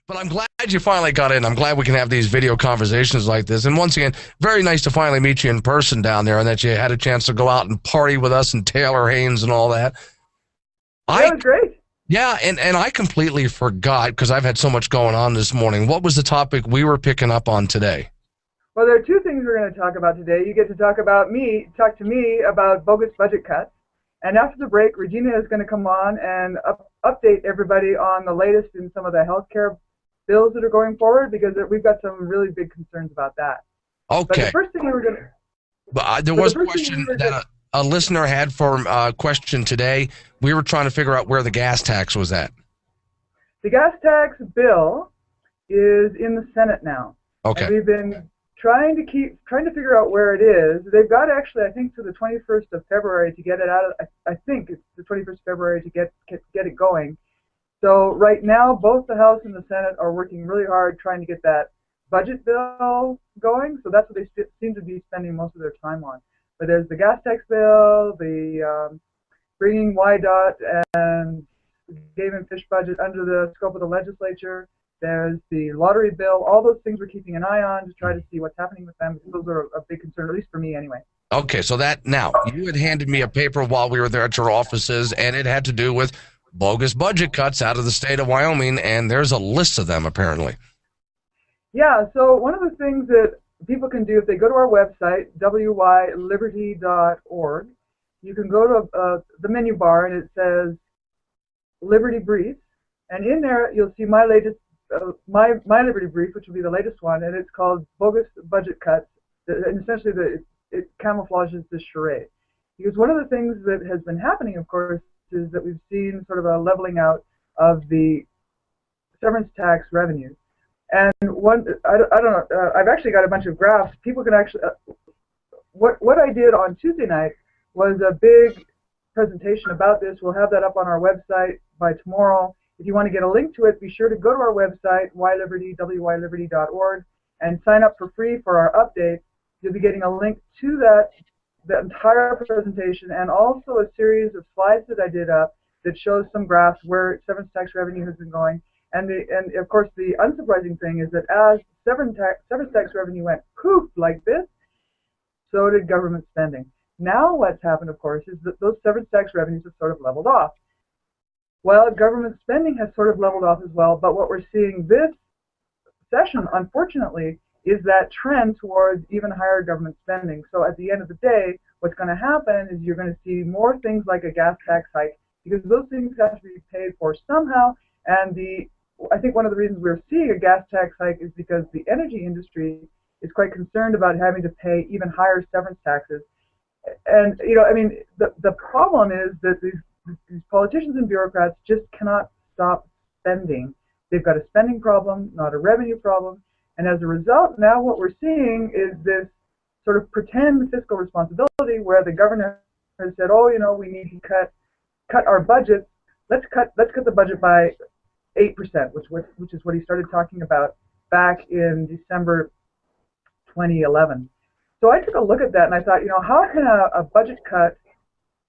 But I'm glad you finally got in. I'm glad we can have these video conversations like this. And once again, very nice to finally meet you in person down there and that you had a chance to go out and party with us and Taylor Haynes and all that. That was great. Yeah, and I completely forgot because I've had so much going on this morning. What was the topic we were picking up on today? Well, there are two things we're going to talk about today. You get to talk to me about bogus budget cuts. And after the break, Regina is going to come on and update everybody on the latest in some of the healthcare bills that are going forward, because we've got some really big concerns about that. Okay. But the first thing we were going to... But there was a question that a listener had for a question today. We were trying to figure out where the gas tax was at. The gas tax bill is in the Senate now. Okay. And we've been trying to figure out where it is. They've got actually, I think, to the 21st of February to get it out of, I think it's the 21st of February to get it going. So right now, both the House and the Senate are working really hard trying to get that budget bill going. So that's what they seem to be spending most of their time on. But there's the gas tax bill, the bringing YDOT and game and fish budget under the scope of the legislature. There's the lottery bill. All those things we're keeping an eye on to try to see what's happening with them. Those are a big concern, at least for me anyway. Okay, so now, you had handed me a paper while we were there at your offices, and it had to do with bogus budget cuts out of the state of Wyoming, and there's a list of them, apparently. Yeah, so one of the things that people can do if they go to our website, wyliberty.org, you can go to the menu bar, and it says Liberty Briefs, and in there you'll see my latest my Liberty Brief, which will be the latest one, and it's called Bogus Budget Cuts, and essentially it camouflages this charade. Because one of the things that has been happening, of course, is that we've seen sort of a leveling out of the severance tax revenue. And I don't know, I've actually got a bunch of graphs. People can actually, what I did on Tuesday night was a big presentation about this. We'll have that up on our website by tomorrow. If you want to get a link to it, be sure to go to our website, wyliberty.org, and sign up for free for our updates. You'll be getting a link to that entire presentation, and also a series of slides that I did up that shows some graphs where severance tax revenue has been going. And of course, the unsurprising thing is that as severance tax revenue went poof like this, so did government spending. Now what's happened, of course, is that those severance tax revenues have sort of leveled off. Well, government spending has sort of leveled off as well, but what we're seeing this session, unfortunately, is that trend towards even higher government spending. So at the end of the day, what's going to happen is you're going to see more things like a gas tax hike, because those things have to be paid for somehow. And I think one of the reasons we're seeing a gas tax hike is because the energy industry is quite concerned about having to pay even higher severance taxes. And, you know, I mean, the problem is that these politicians and bureaucrats just cannot stop spending. They've got a spending problem, not a revenue problem. And as a result, now what we're seeing is this sort of pretend fiscal responsibility where the governor has said, oh, you know, we need to cut our budget. Let's cut the budget by 8%, which is what he started talking about back in December 2011. So I took a look at that and I thought, you know, how can a budget cut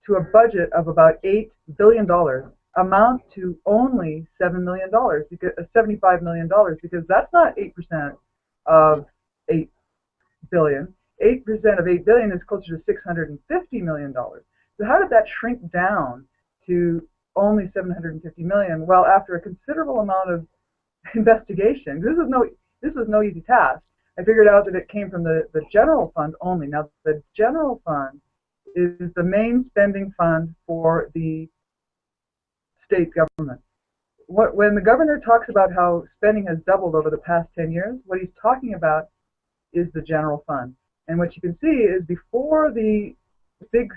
to a budget of about $8 billion amount to only $7 million, because $75 million, because that's not 8% of $8 billion. 8% of $8 billion is closer to $650 million. So how did that shrink down to only $750 million? Well, after a considerable amount of investigation, this was no easy task. I figured out that it came from the general fund only. Now, the general fund is the main spending fund for the state government. When the governor talks about how spending has doubled over the past 10 years, what he's talking about is the general fund. And what you can see is before the big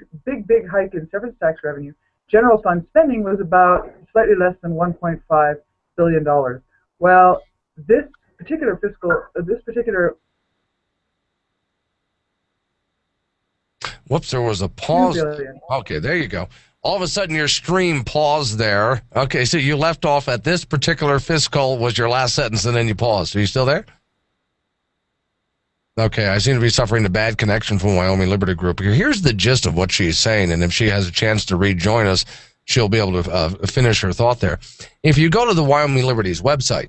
hike in severance tax revenue, general fund spending was about slightly less than $1.5 billion. Well, this particular whoops, there was a pause. Okay, there you go. All of a sudden, your stream paused there. Okay, so you left off at this particular fiscal was your last sentence, and then you paused. Are you still there? Okay, I seem to be suffering a bad connection from Wyoming Liberty Group. Here's the gist of what she's saying, and if she has a chance to rejoin us, she'll be able to finish her thought there. If you go to the Wyoming Liberty's website,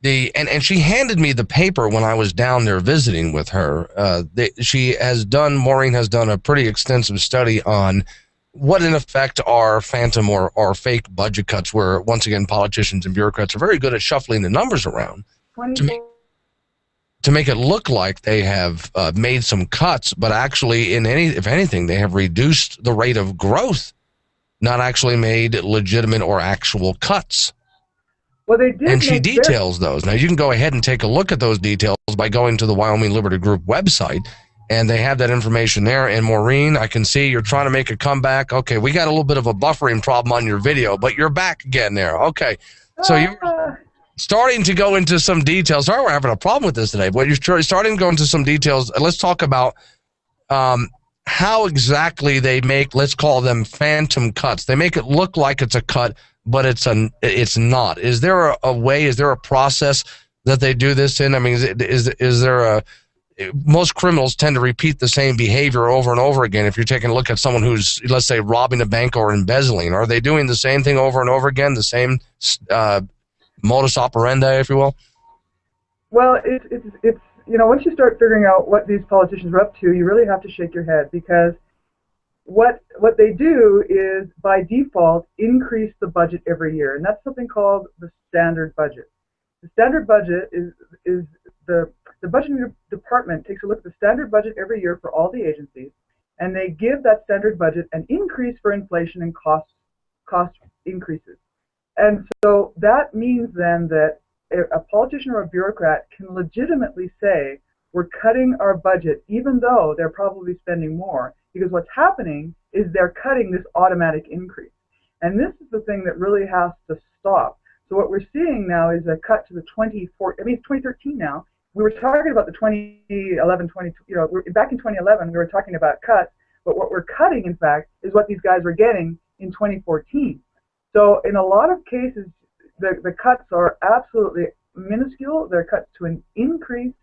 and she handed me the paper when I was down there visiting with her. Maureen has done a pretty extensive study on what in effect are phantom or fake budget cuts, where once again politicians and bureaucrats are very good at shuffling the numbers around to make it look like they have made some cuts, but actually if anything, they have reduced the rate of growth, not actually made legitimate or actual cuts. Well, they did. And she details those. Now, you can go ahead and take a look at those details by going to the Wyoming Liberty Group website, and they have that information there. And Maureen, I can see you're trying to make a comeback. Okay, we got a little bit of a buffering problem on your video, but you're back again there. Okay, so you're starting to go into some details. Sorry, we're having a problem with this today, but you're starting to go into some details. Let's talk about how exactly they make, let's call them phantom cuts. They make it look like it's a cut, but it's not. Is there a way? Is there a process that they do this in? I mean, is there most criminals tend to repeat the same behavior over and over again. If you're taking a look at someone who's, let's say, robbing a bank or embezzling, are they doing the same thing over and over again? The same modus operandi, if you will? Well, it's once you start figuring out what these politicians are up to, you really have to shake your head, because what they do is, by default, increase the budget every year, and that's something called the standard budget. The standard budget is the budgeting department takes a look at the standard budget every year for all the agencies, and they give that standard budget an increase for inflation and cost increases. And so that means then that a politician or a bureaucrat can legitimately say, we're cutting our budget, even though they're probably spending more, because what's happening is they're cutting this automatic increase. And this is the thing that really has to stop. So what we're seeing now is a cut to the 2013 now. We were talking about the 2011, back in 2011, we were talking about cuts, but what we're cutting, in fact, is what these guys were getting in 2014. So in a lot of cases, the cuts are absolutely minuscule. They're cuts to an increase,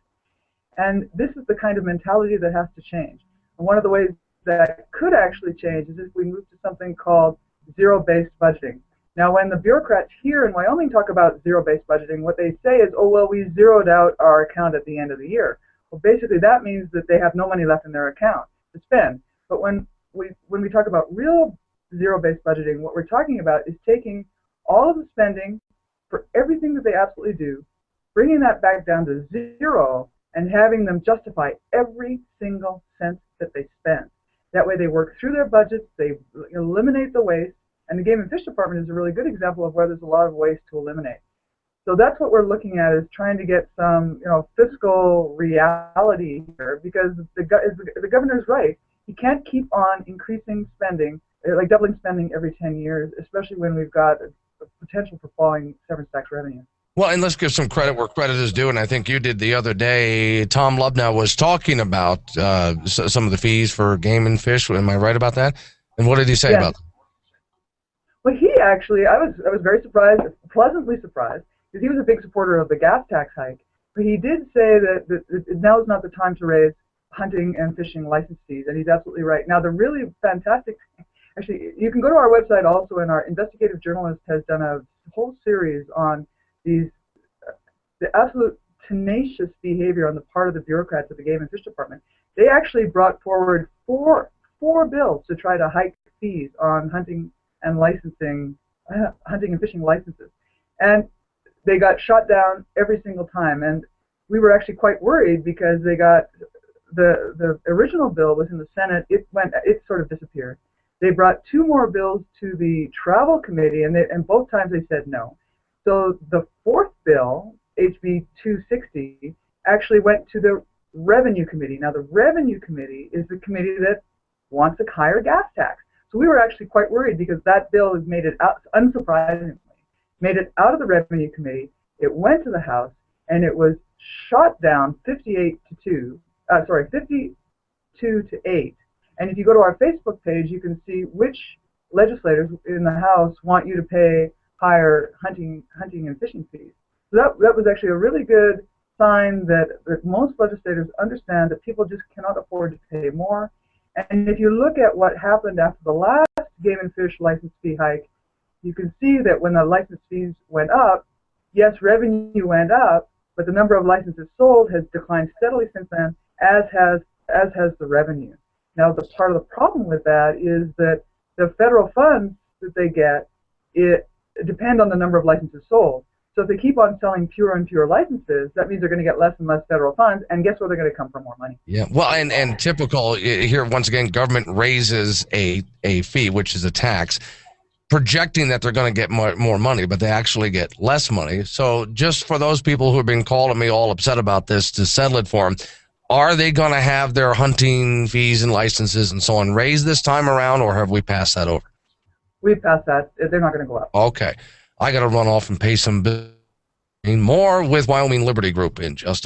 and this is the kind of mentality that has to change. And one of the ways that could actually change is if we move to something called zero-based budgeting. Now, when the bureaucrats here in Wyoming talk about zero-based budgeting, what they say is, oh, well, we zeroed out our account at the end of the year. Well, basically, that means that they have no money left in their account to spend. But when we talk about real zero-based budgeting, what we're talking about is taking all of the spending for everything that they absolutely do, bringing that back down to zero, and having them justify every single cent that they spend. That way they work through their budgets, they eliminate the waste, and the Game and Fish Department is a really good example of where there's a lot of waste to eliminate. So that's what we're looking at, is trying to get some fiscal reality here, because the governor's right. He can't keep on increasing spending, like doubling spending every 10 years, especially when we've got a potential for falling severance tax revenue. Well, and let's give some credit where credit is due, and I think you did the other day. Tom Lubnow was talking about some of the fees for game and fish. Am I right about that? And what did he say about them? Well, he actually, I was very surprised, pleasantly surprised, because he was a big supporter of the gas tax hike. But he did say that now is not the time to raise hunting and fishing license fees, and he's absolutely right. Now, the really fantastic, actually, you can go to our website also, and our investigative journalist has done a whole series on the absolute tenacious behavior on the part of the bureaucrats at the Game and Fish Department. They actually brought forward four bills to try to hike fees on hunting and fishing licenses, and they got shot down every single time. And we were actually quite worried, because they got the original bill was in the Senate. It sort of disappeared. They brought two more bills to the Travel Committee, and both times they said no. So the fourth bill, HB 260, actually went to the Revenue Committee. Now, the Revenue Committee is the committee that wants a higher gas tax. So we were actually quite worried, because that bill has made it out, unsurprisingly, made it out of the Revenue Committee. It went to the House, and it was shot down 52 to 8. And if you go to our Facebook page, you can see which legislators in the House want you to pay higher hunting and fishing fees. So that was actually a really good sign that most legislators understand that people just cannot afford to pay more. And if you look at what happened after the last Game and Fish license fee hike, you can see that when the license fees went up, yes, revenue went up, but the number of licenses sold has declined steadily since then, as has the revenue. Now, the part of the problem with that is that the federal funds that they get depend on the number of licenses sold. So if they keep on selling fewer and fewer licenses, that means they're going to get less and less federal funds, and guess where they're going to come for more money? Yeah, well, and typical here, once again, government raises a fee, which is a tax, projecting that they're going to get more money, but they actually get less money. So just for those people who have been calling me all upset about this, to settle it for them, are they going to have their hunting fees and licenses and so on raised this time around, or have we passed that over? We passed that. They're not going to go up. Okay. I got to run off and pay some more with Wyoming Liberty Group in just a